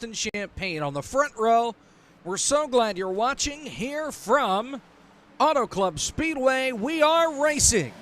Justin Champagne on the front row. We're so glad you're watching here from Auto Club Speedway. We are racing.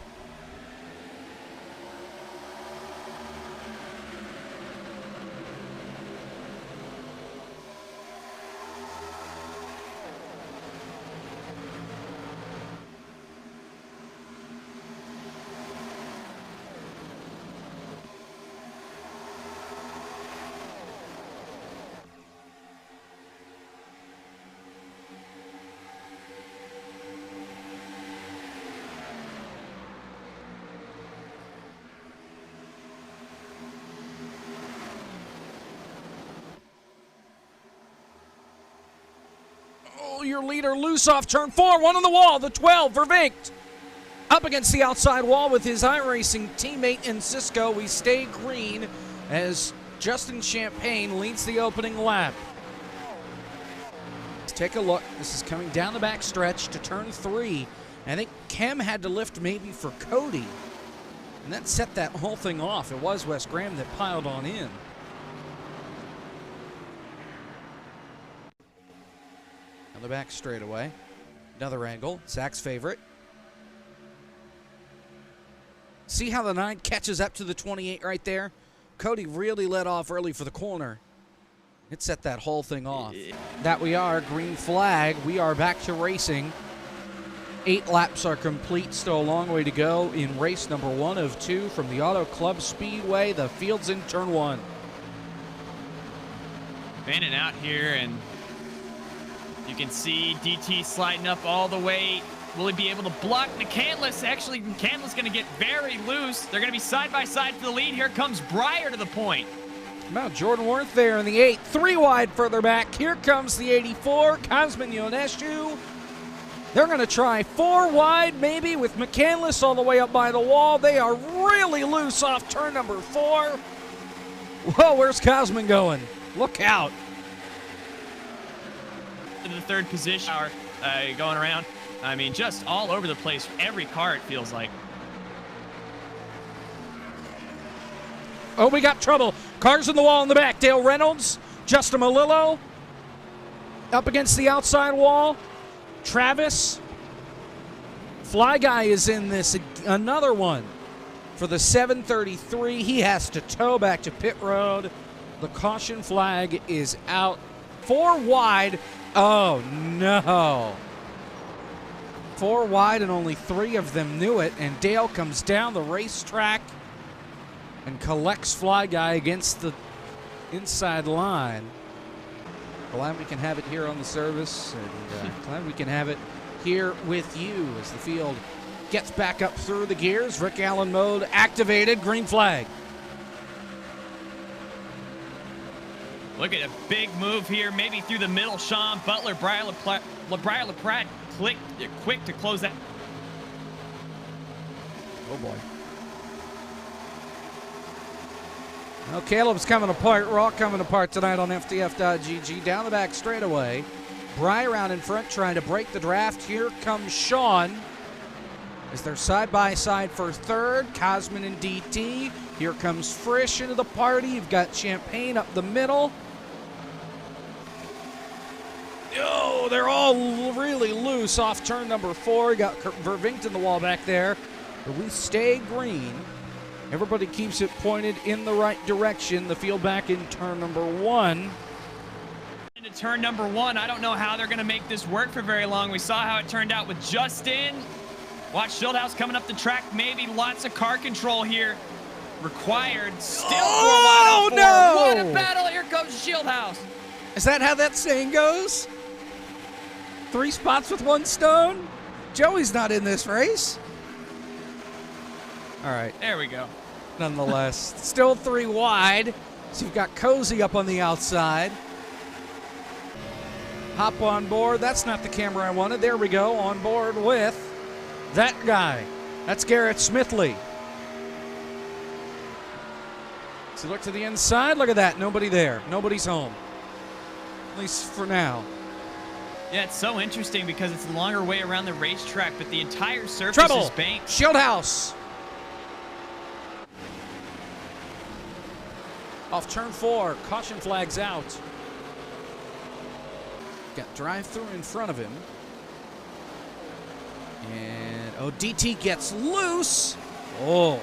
Your leader loose off turn 4, one on the wall, the 12, Vervinkt. Up against the outside wall with his Iracing teammate in Cisco. We stay green as Justin Champagne leads the opening lap. Let's take a look. This is coming down the back stretch to turn 3. I think Kem had to lift maybe for Cody, and that set that whole thing off. It was Wes Graham that piled on in. On the back straightaway. Another angle. Zach's favorite. See how the 9 catches up to the 28 right there? Cody really let off early for the corner. It set that whole thing off. That we are. Green flag. We are back to racing. 8 laps are complete. Still a long way to go in race number 1 of 2 from the Auto Club Speedway. The field's in turn 1. Fanning out here, and you can see DT sliding up all the way. Will he be able to block McCandless? Actually, McCandless going to get very loose. They're going to be side by side for the lead. Here comes Breyer to the point. Now Jordan Worth there in the 8. 3 wide further back. Here comes the 84, Cosmin Ionescu. They're going to try 4 wide maybe with McCandless all the way up by the wall. They are really loose off turn number 4. Whoa, where's Cosmin going? Look out. To the 3rd position, going around. I mean, just all over the place. Every car, it feels like. Oh, we got trouble. Cars in the wall in the back. Dale Reynolds, Justin Malillo, up against the outside wall. Travis. Fly Guy is in this. Another one for the 733. He has to tow back to pit road. The caution flag is out. 4 wide. Oh, no. 4 wide, and only 3 of them knew it. And Dale comes down the racetrack and collects Fly Guy against the inside line. Glad we can have it here on the service, and glad we can have it here with you as the field gets back up through the gears. Rick Allen mode activated. Green flag. Look at a big move here, maybe through the middle. Sean Butler, Brian LaPratt quick to close that. Oh, boy. Well, Caleb's coming apart. We're all coming apart tonight on FTF.GG. Down the back straightaway. Breyer out in front trying to break the draft. Here comes Sean as they're side-by-side for 3rd. Cosmin and DT. Here comes Frisch into the party. You've got Champagne up the middle. Oh, they're all really loose off turn number 4. You got Vervinkt in the wall back there. But we stay green. Everybody keeps it pointed in the right direction. The field back in turn number 1. Into turn number 1. I don't know how they're going to make this work for very long. We saw how it turned out with Justin. Watch Schildhaus coming up the track. Maybe lots of car control here required. Still 4 wide off 4. No! What a battle. Here comes Schildhaus. Is that how that saying goes? 3 spots with 1 stone? Joey's not in this race. All right. There we go. Nonetheless, still 3 wide. So you've got Cozy up on the outside. Hop on board. That's not the camera I wanted. There we go. On board with that guy. That's Garrett Smithley. So look to the inside. Look at that. Nobody there. Nobody's home. At least for now. Yeah, it's so interesting because it's a longer way around the racetrack, but the entire surface Trouble. is banked. Schildhaus. Off turn 4. Caution flags out. got drive-through in front of him. And, oh, DT gets loose. Oh.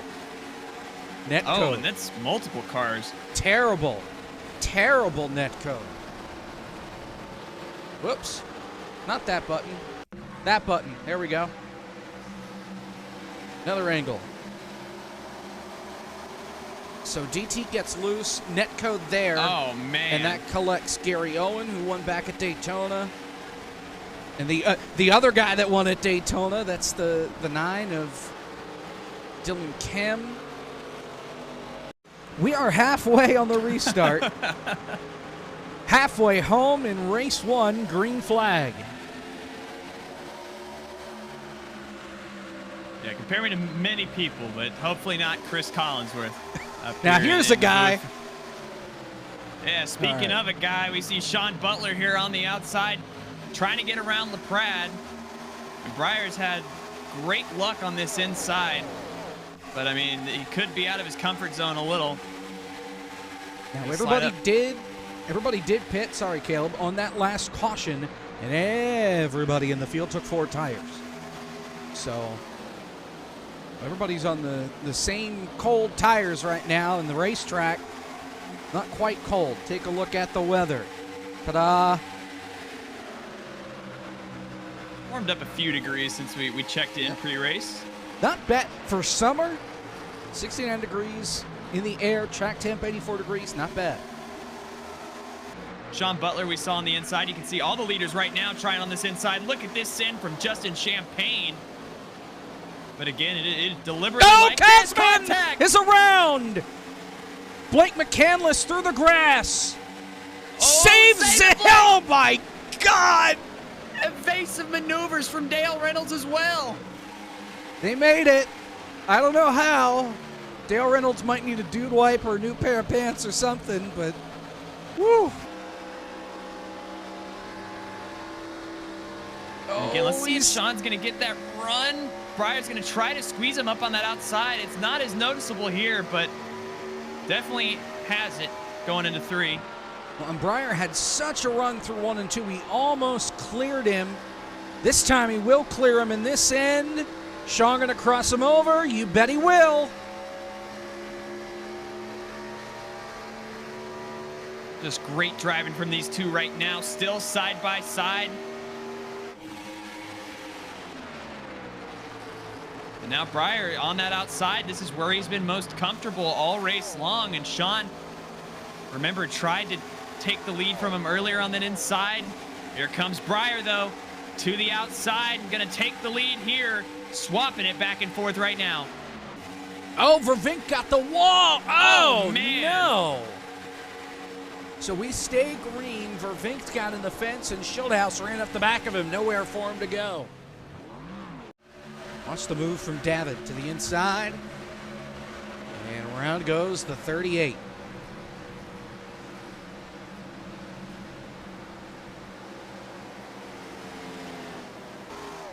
Net code. Oh, and that's multiple cars. Terrible. Terrible net code. Whoops. Not that button. That button. There we go. Another angle. So DT gets loose. Net code there. Oh, man. And that collects Gary Owen, who won back at Daytona. And the other guy that won at Daytona, that's the 9 of Dylan Kim. We are halfway on the restart. Halfway home in race 1, green flag. Yeah, compare me to many people, but hopefully not Chris Collinsworth. Now here's a guy. Yeah, speaking of a guy, we see Sean Butler here on the outside trying to get around LaPrade. And Breyer's had great luck on this inside. But, I mean, he could be out of his comfort zone a little. Now, everybody did pit, sorry, Caleb, on that last caution, and everybody in the field took 4 tires. So, everybody's on the same cold tires right now in the racetrack. Not quite cold. Take a look at the weather. Ta-da. Warmed up a few degrees since we checked in pre-race. Not bad for summer. 69 degrees in the air, track temp 84 degrees, not bad. Sean Butler we saw on the inside. You can see all the leaders right now trying on this inside. Look at this in from Justin Champagne. But again, it deliberately like this contact is around. Blake McCandless through the grass. Saves it. Oh my God. Evasive maneuvers from Dale Reynolds as well. They made it. I don't know how. Dale Reynolds might need a dude wipe or a new pair of pants or something, but woo. Again, let's see if Sean's going to get that run. Breyer's going to try to squeeze him up on that outside. It's not as noticeable here, but definitely has it going into 3. Well, and Breyer had such a run through 1 and 2. He almost cleared him. This time he will clear him in this end. Sean going to cross him over. You bet he will. Just great driving from these two right now, still side by side. And now Breyer on that outside. This is where he's been most comfortable all race long. And Sean, remember, tried to take the lead from him earlier on that inside. Here comes Breyer, though, to the outside. Going to take the lead here, swapping it back and forth right now. Oh, Vervink got the wall. Oh, man. No. So we stay green. Vervink got in the fence, and Schildhouse ran up the back of him. Nowhere for him to go. Watch the move from David to the inside. And around goes the 38.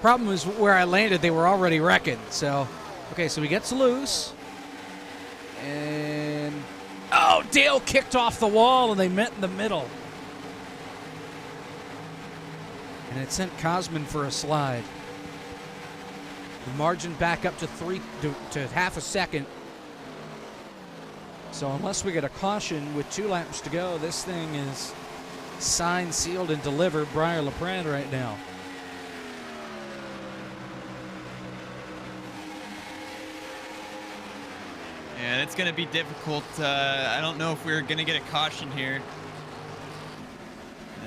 Problem is where I landed, they were already wrecking. So, okay, so he gets loose. And, oh, Dale kicked off the wall, and they met in the middle. And it sent Cosman for a slide. The margin back up to half a second. So unless we get a caution with 2 laps to go, this thing is signed, sealed, and delivered. Breyer LaPrade right now. Yeah, it's going to be difficult. I don't know if we're going to get a caution here.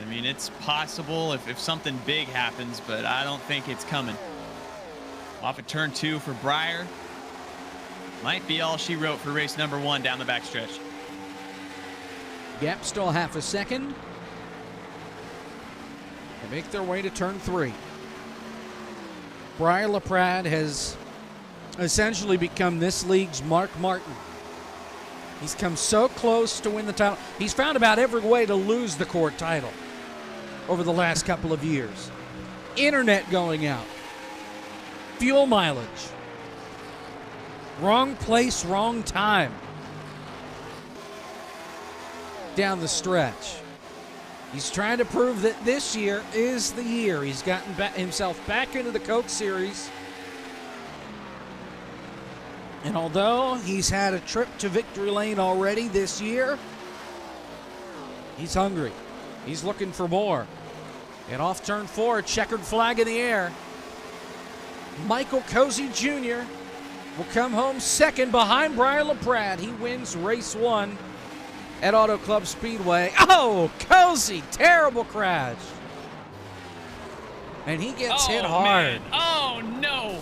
I mean, it's possible if something big happens, but I don't think it's coming. Off at turn 2 for Breyer. Might be all she wrote for race number 1 down the backstretch. Gap still half a second. They make their way to turn 3. Breyer LaPrade has essentially become this league's Mark Martin. He's come so close to win the title. He's found about every way to lose the court title over the last couple of years. Internet going out. Fuel mileage. Wrong place, wrong time. Down the stretch. He's trying to prove that this year is the year. He's gotten himself back into the Coke Series. And although he's had a trip to victory lane already this year, he's hungry. He's looking for more. And off turn 4, checkered flag in the air. Michael Cozy Jr. will come home second behind Brian LaPrade. He wins race 1 at Auto Club Speedway. Oh, Cozy, terrible crash. And he gets hit hard. Man. Oh, no.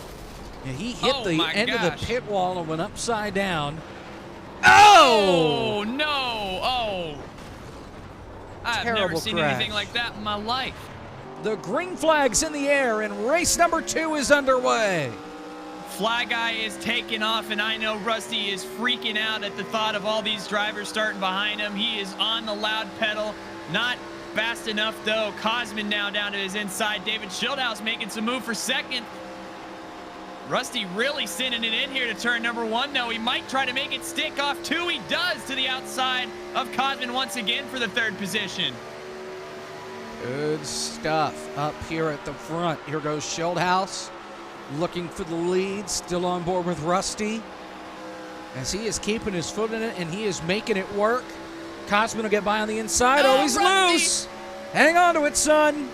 Yeah, he hit the end of the pit wall and went upside down. Oh, no. Oh. I've never seen crash. anything like that in my life. The green flag's in the air, and race number 2 is underway. Fly Guy is taking off, and I know Rusty is freaking out at the thought of all these drivers starting behind him. He is on the loud pedal. Not fast enough, though. Cosman now down to his inside. David Schildhaus making some move for second. Rusty really sending it in here to turn number 1, though. He might try to make it stick off 2. He does, to the outside of Cosman once again for the 3rd position. Good stuff up here at the front. Here goes Schildhaus looking for the lead, still on board with Rusty as he is keeping his foot in it and he is making it work. Cosman will get by on the inside. Oh, he's Rusty. loose. Hang on to it, son.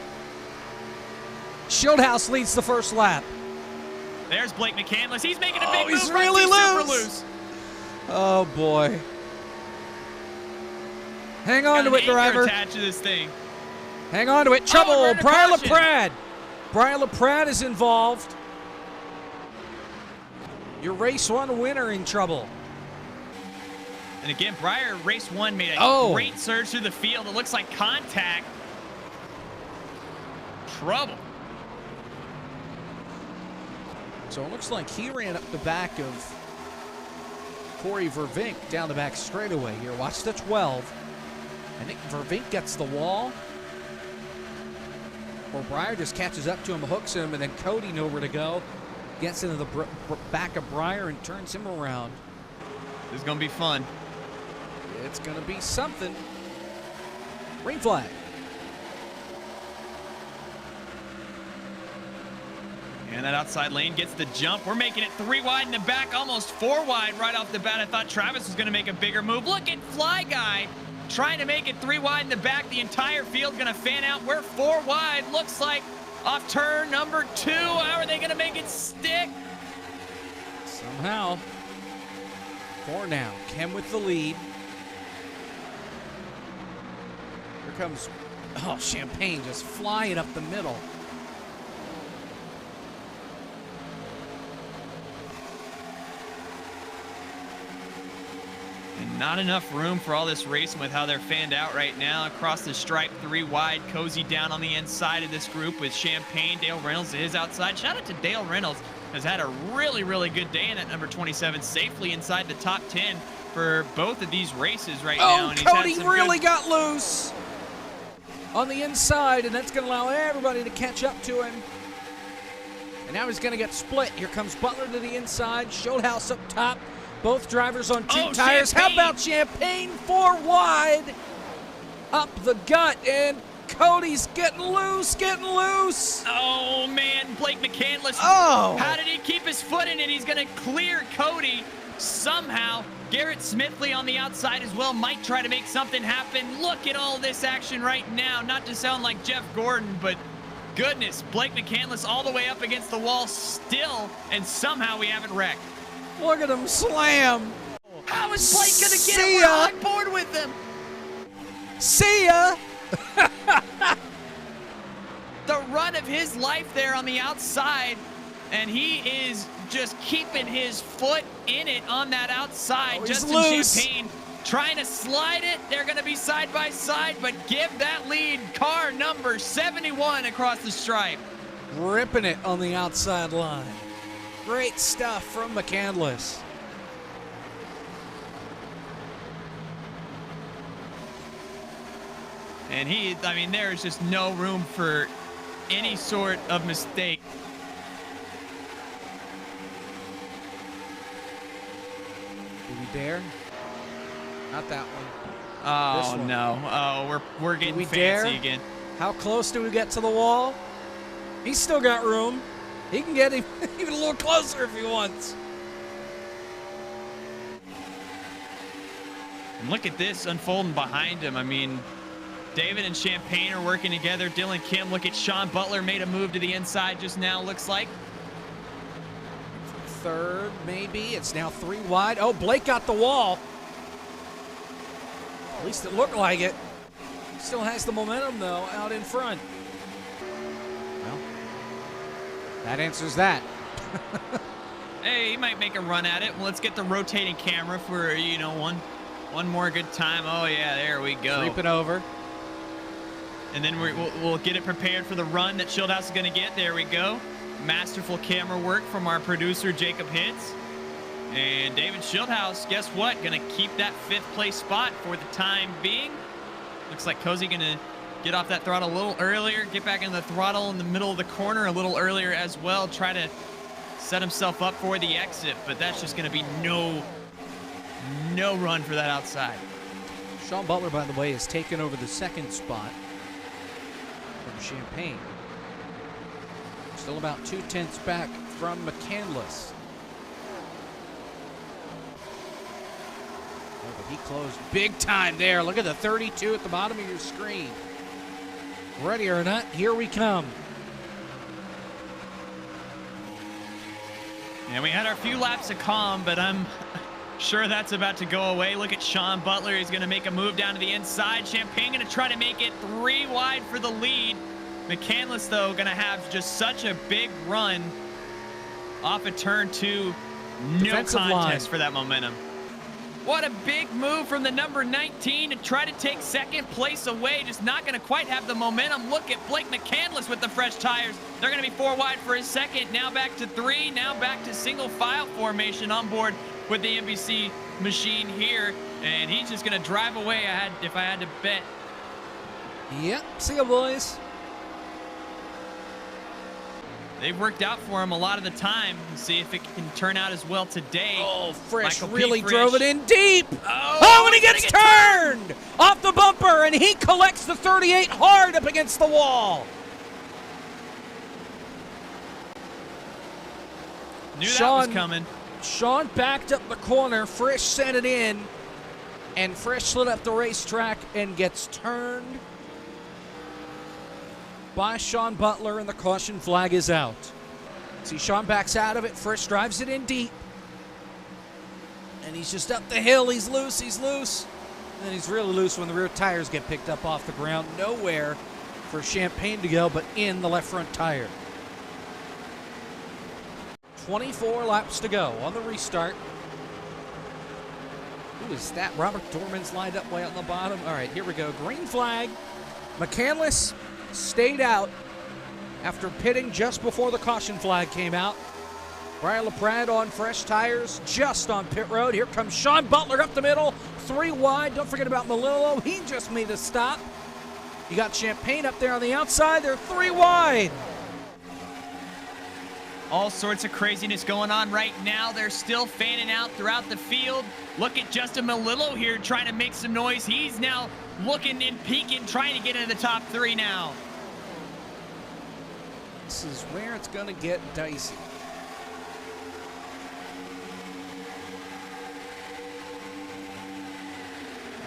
Schildhaus leads the first lap. There's Blake McCandless. He's making a big move. He's really Rusty's loose. super loose. Oh, boy. Hang on to it, driver. Attached to this thing. Hang on to it. Trouble. Brian caution. LaPrade. Brian LaPrade is involved. Your race 1 winner in trouble. And again, Breyer, race 1 made a great surge through the field. It looks like contact. Trouble. So it looks like he ran up the back of Corey Vervink down the back straightaway here. Watch the 12. I think Vervink gets the wall. Or Breyer just catches up to him, hooks him, and then Cody nowhere to go. Gets into the back of Breyer and turns him around. This is going to be fun. It's going to be something. Green flag. And that outside lane gets the jump. We're making it 3 wide in the back, almost 4 wide right off the bat. I thought Travis was going to make a bigger move. Look at Fly Guy trying to make it 3 wide in the back. The entire field's going to fan out. We're 4 wide. Looks like off turn number 2. How are they going to make it stick? Somehow. 4 now. Kem with the lead. Here comes, Champagne just flying up the middle. And not enough room for all this racing with how they're fanned out right now. Across the stripe, 3 wide. Cozy down on the inside of this group with Champagne. Dale Reynolds is outside. Shout out to Dale Reynolds. Has had a really, really good day in at number 27. Safely inside the top 10 for both of these races right now. And Cody really got loose on the inside, and that's going to allow everybody to catch up to him. And now he's going to get split. Here comes Butler to the inside. Schildhaus up top. Both drivers on 2 tires. Champagne. How about Champagne? 4 wide. Up the gut, and Cody's getting loose, Oh, man, Blake McCandless. Oh. How did he keep his foot in it? He's going to clear Cody somehow. Garrett Smithley on the outside as well might try to make something happen. Look at all this action right now. Not to sound like Jeff Gordon, but goodness, Blake McCandless all the way up against the wall still, and somehow we haven't wrecked. Look at him slam. How is Blake going to get him? We're on board with him. See ya. The run of his life there on the outside, and he is just keeping his foot in it on that outside. Justin loose. Champagne trying to slide it. They're going to be side by side, but give that lead. Car number 71 across the stripe. Ripping it on the outside line. Great stuff from McCandless. And there's just no room for any sort of mistake. Do we dare? Not that one. Oh, no. Oh, we're getting fancy again. How close do we get to the wall? He's still got room. He can get even a little closer if he wants. And look at this unfolding behind him. I mean, David and Champagne are working together. Dylan Kim, look at Sean Butler, made a move to the inside just now, looks like. Third, maybe. It's now 3 wide. Oh, Blake got the wall. At least it looked like it. Still has the momentum, though, out in front. Well, that answers that. Hey, he might make a run at it. Well, let's get the rotating camera for, you know, one more good time. Oh, yeah, there we go. Sweep it over. And then we'll get it prepared for the run that Shieldhouse is going to get. There we go. Masterful camera work from our producer, Jacob Hitz. And David Shieldhouse, guess what? Going to keep that 5th place spot for the time being. Looks like Cozy going to get off that throttle a little earlier, get back in the throttle in the middle of the corner a little earlier as well, try to set himself up for the exit, but that's just going to be no run for that outside. Sean Butler, by the way, has taken over the 2nd spot from Champagne. Still about 2/10 back from McCandless. Oh, but he closed big time there. Look at the 32 at the bottom of your screen. Ready or not, here we come. Yeah, we had our few laps of calm, but I'm sure that's about to go away. Look at Sean Butler. He's going to make a move down to the inside. Champagne going to try to make it 3 wide for the lead. McCandless, though, going to have just such a big run off of turn 2. No contest for that momentum. What a big move from the number 19 to try to take 2nd place away. Just not going to quite have the momentum. Look at Blake McCandless with the fresh tires. They're going to be 4 wide for his 2nd. Now back to 3. Now back to single file formation on board with the NBC machine here. And he's just going to drive away if I had to bet. Yep. See you, boys. They've worked out for him a lot of the time. Let's see if it can turn out as well today. Oh, Frisch Michael really Frisch drove it in deep. Oh, and he gets turned off the bumper, and he collects the 38 hard up against the wall. Knew that was coming. Sean backed up the corner. Frisch sent it in, and Frisch slid up the racetrack and gets turned by Sean Butler, and the caution flag is out. See, Sean backs out of it. Frisch drives it in deep. And he's just up the hill. He's loose. He's loose. And then he's really loose when the rear tires get picked up off the ground. Nowhere for Champagne to go but in the left front tire. 24 laps to go on the restart. Who is that? Robert Dorman's lined up way out on the bottom. All right, here we go. Green flag. McCandless stayed out after pitting just before the caution flag came out. Brian LaPrade on fresh tires just on pit road. Here comes Sean Butler up the middle, 3 wide. Don't forget about Melillo. He just made a stop. You got Champagne up there on the outside. They're 3 wide. All sorts of craziness going on right now. They're still fanning out throughout the field. Look at Justin Melillo here trying to make some noise. He's now looking and peeking, trying to get into the top 3 now. This is where it's going to get dicey.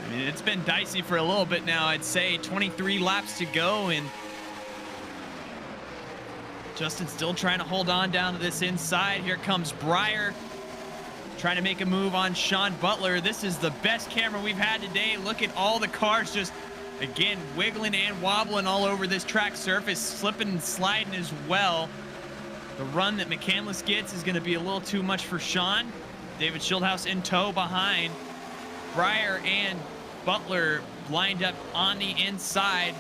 I mean, it's been dicey for a little bit now. I'd say 23 laps to go, and Justin's still trying to hold on down to this inside. Here comes Breyer trying to make a move on Sean Butler. This is the best camera we've had today. Look at all the cars just, again, wiggling and wobbling all over this track surface, slipping and sliding as well. The run that McCandless gets is going to be a little too much for Sean. David Shieldhouse in tow behind. Breyer and Butler lined up on the inside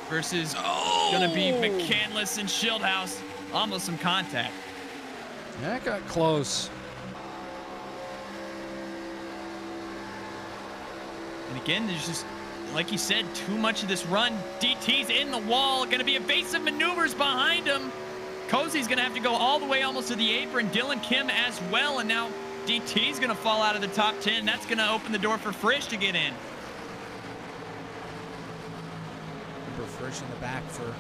versus going to be McCandless and Shieldhouse. Almost some contact. That got close. And again, there's just, like you said, too much of this run. DT's in the wall. Going to be evasive maneuvers behind him. Cozy's going to have to go all the way almost to the apron. Dylan Kim as well. And now DT's going to fall out of the top 10. That's going to open the door for Frisch to get in. Remember Frisch in the back for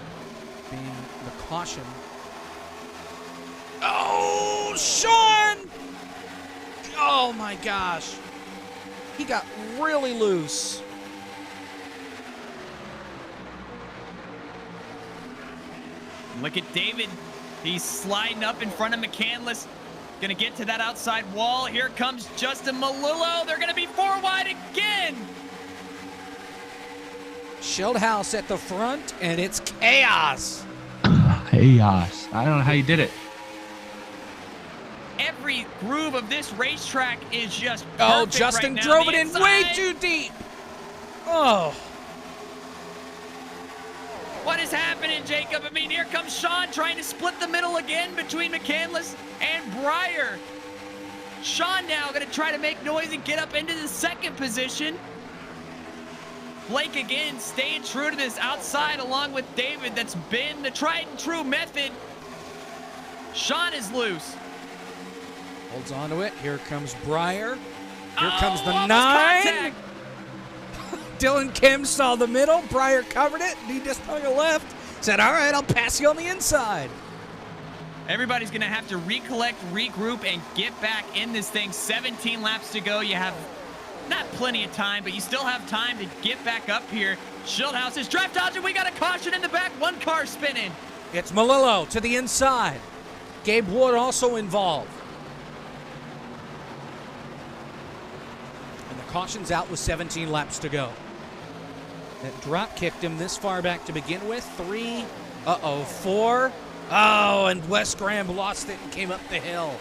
being the caution. Oh, Sean! Oh my gosh. He got really loose. Look at David. He's sliding up in front of McCandless. Gonna get to that outside wall. Here comes Justin Malillo. They're gonna be 4 wide again. Schildhouse at the front, and it's chaos. Chaos. I don't know how you did it. Every groove of this racetrack is just perfect. Oh, Justin right now. drove The it in inside. way too deep. Oh. What is happening, Jacob? I mean, here comes Sean trying to split the middle again between McCandless and Breyer. Sean now going to try to make noise and get up into the second position. Blake again staying true to this outside along with David. That's been the tried and true method. Sean is loose. Holds on to it. Here comes Breyer. Here comes the almost 9. contact. Dylan Kim saw the middle. Breyer covered it. He just hung a left. Said, all right, I'll pass you on the inside. Everybody's going to have to recollect, regroup, and get back in this thing. 17 laps to go. You have not plenty of time, but you still have time to get back up here. Schildhouse is draft dodging. We got a caution in the back. One car spinning. It's Malillo to the inside. Gabe Wood also involved. And the caution's out with 17 laps to go. That drop kicked him this far back to begin with. 3, 4. Oh, and Wes Graham lost it and came up the hill.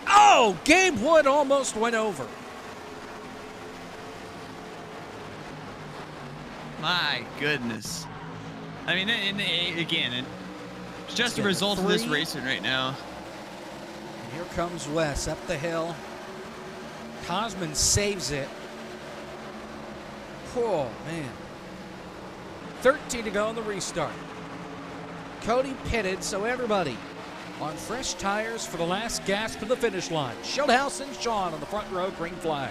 Oh, Gabe Wood almost went over. My goodness. I mean, again, it's just a get result of this 3. racing right now. And here comes Wes up the hill. Cosman saves it. Oh, man. 13 to go in the restart. Cody pitted, so everybody on fresh tires for the last gasp to the finish line. Schildhouse and Sean on the front row, green flag.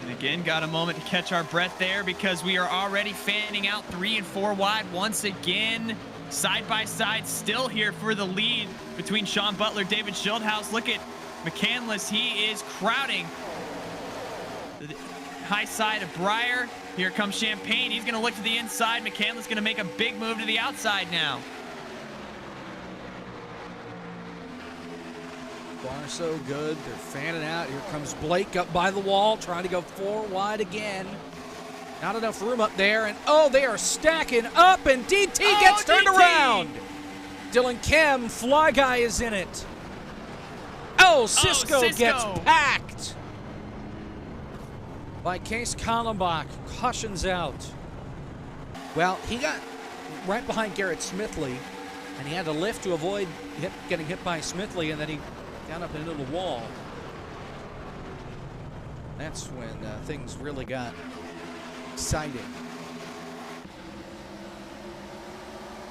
And again, got a moment to catch our breath there because we are already fanning out 3 and 4 wide once again. Side by side, still here for the lead between Sean Butler, David Schildhouse. Look at McCandless. He is crowding the high side of Breyer. Here comes Champagne. He's going to look to the inside. McCandless going to make a big move to the outside now. Far so good. They're fanning out. Here comes Blake up by the wall, trying to go 4 wide again. Not enough room up there, and oh, they are stacking up, and DT gets turned DT! around. Dylan Kim, Fly Guy is in it. Oh, Cisco gets packed by Case Kallenbach. Cautions out. Well, he got right behind Garrett Smithley, and he had to lift to avoid getting hit by Smithley, and then he got up into the wall. That's when things really got exciting.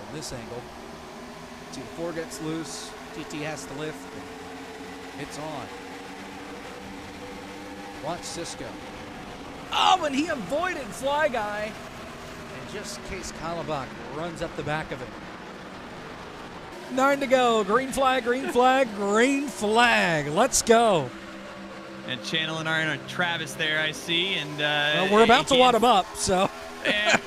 From this angle, T4 gets loose, TT has to lift, and it's on. Watch Cisco. Oh, and he avoided Fly Guy, and just Case Kallenbach runs up the back of it. 9 to go. Green flag, green flag, green flag. Let's go. And channeling our Travis there, I see. And well, we're about to wad him up, so. Yeah,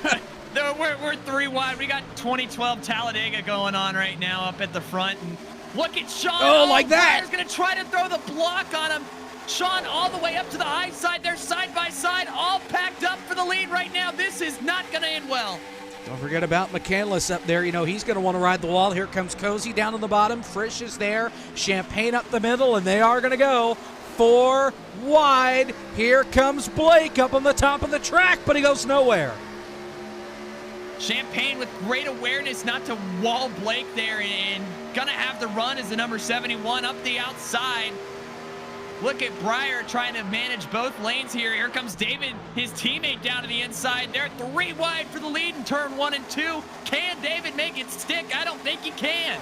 we're 3 wide. We got 2012 Talladega going on right now up at the front. And look at Sean. Oh, like that. Breyer's going to try to throw the block on him. Sean all the way up to the high side. They're side by side, all packed up for the lead right now. This is not going to end well. Don't forget about McCandless up there. You know, he's going to want to ride the wall. Here comes Cozy down on the bottom. Frisch is there. Champagne up the middle, and they are going to go 4 wide. Here comes Blake up on the top of the track, but he goes nowhere. Champagne with great awareness not to wall Blake there, and going to have the run as the number 71 up the outside. Look at Breyer trying to manage both lanes here. Here comes David, his teammate, down to the inside. They're 3 wide for the lead in turn 1 and 2. Can David make it stick? I don't think he can.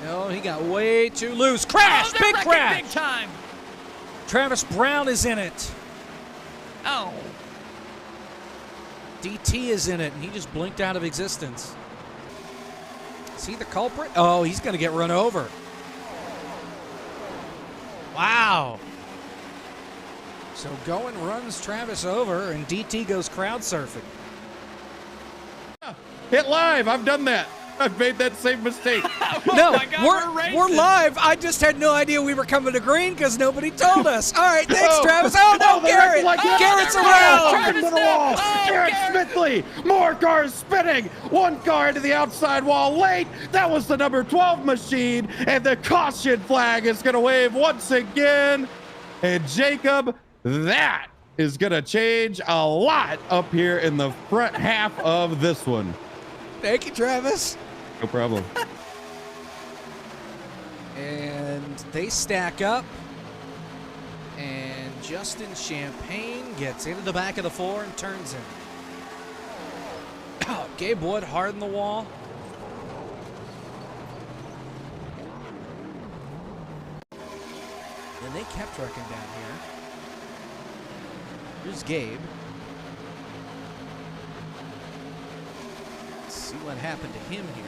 No, he got way too loose. Crash! Oh, they're Big wrecking crash! Big time. Travis Brown is in it. Oh. DT is in it, and he just blinked out of existence. Is he the culprit? Oh, he's going to get run over. Wow. So Goen runs Travis over, and DT goes crowd surfing. Hit live. I've done that. I've made that same mistake. No, my God, we're live. I just had no idea we were coming to green because nobody told us. All right, thanks, Travis. Oh, no, they're Garrett. acting like that. Garrett's They're around. Travis into the wall. Oh, Garrett Garrett. Smithley. More cars spinning. One car into the outside wall late. That was the number 12 machine. And the caution flag is going to wave once again. And Jacob, that is going to change a lot up here in the front half of this one. Thank you, Travis. No problem. And they stack up. And Justin Champagne gets into the back of the four and turns in. Oh, Gabe Wood hard in the wall. And they kept wrecking down here. Here's Gabe. Let's see what happened to him here.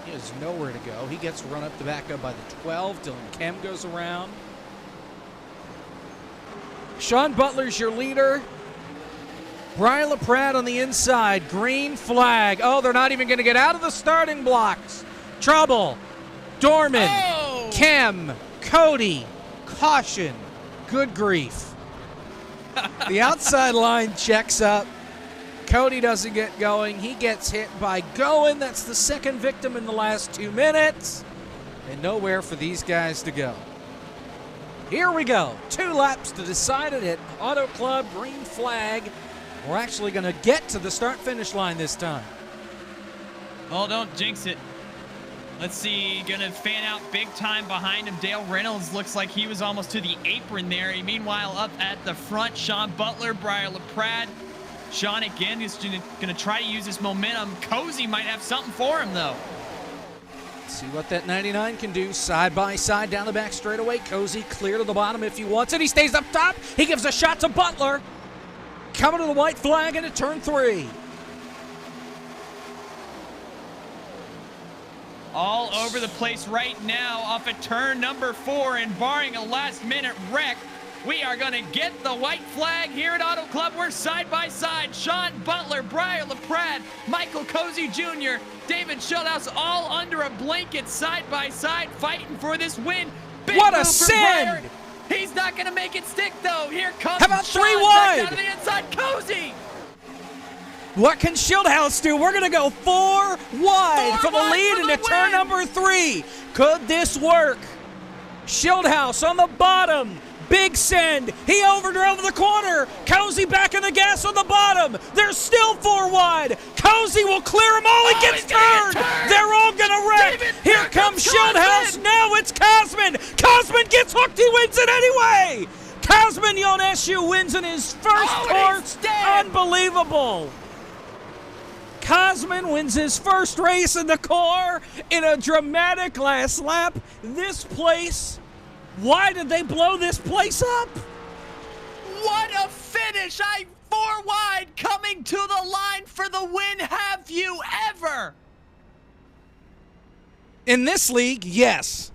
He has nowhere to go. He gets run up the back up by the 12. Dylan Kem goes around. Sean Butler's your leader. Brian LaPrade on the inside. Green flag. Oh, they're not even going to get out of the starting blocks. Trouble. Dorman. Oh! Kem. Cody. Caution. Good grief. The outside line checks up. Cody doesn't get going. He gets hit by Goen. That's the second victim in the last 2 minutes. And nowhere for these guys to go. Here we go. 2 laps to decide it at Auto Club. Green flag. We're actually going to get to the start-finish line this time. Oh, don't jinx it. Let's see, gonna fan out big time behind him. Dale Reynolds looks like he was almost to the apron there. Meanwhile, up at the front, Sean Butler, Brian LaPrade. Sean again is gonna try to use his momentum. Cozy might have something for him though. See what that 99 can do. Side by side down the back straightaway. Cozy clear to the bottom if he wants it. He stays up top. He gives a shot to Butler. Coming to the white flag into turn 3. All over the place right now off at turn number 4, and barring a last-minute wreck, we are going to get the white flag here at Auto Club. We're side by side. Sean Butler, Brian LaPrade, Michael Cozy Jr., David Schulthouse, all under a blanket side by side fighting for this win. Big What a move for send! Brian. He's not going to make it stick, though. Here comes How about Sean 3 back wide? down to the inside. Cozy! What can Schildhouse do? We're going to go 4 wide for the wide lead for the into turn win. number 3. Could this work? Schildhouse on the bottom. Big send. He overdrove the corner. Cozy back in the gas on the bottom. There's still 4 wide. Cozy will clear them all. He gets he's gonna turned. get turned. They're all going to wreck. David, Here here comes comes Schildhouse. Cosman. Now it's Cosman. Cosman gets hooked. He wins it anyway. Cosman Yoneshu wins in his first Oh, and he's course. dead. Unbelievable. Cosman wins his first race in the core in a dramatic last lap. This place, why did they blow this place up? What a finish! 4 wide coming to the line for the win. Have you ever? In this league, yes.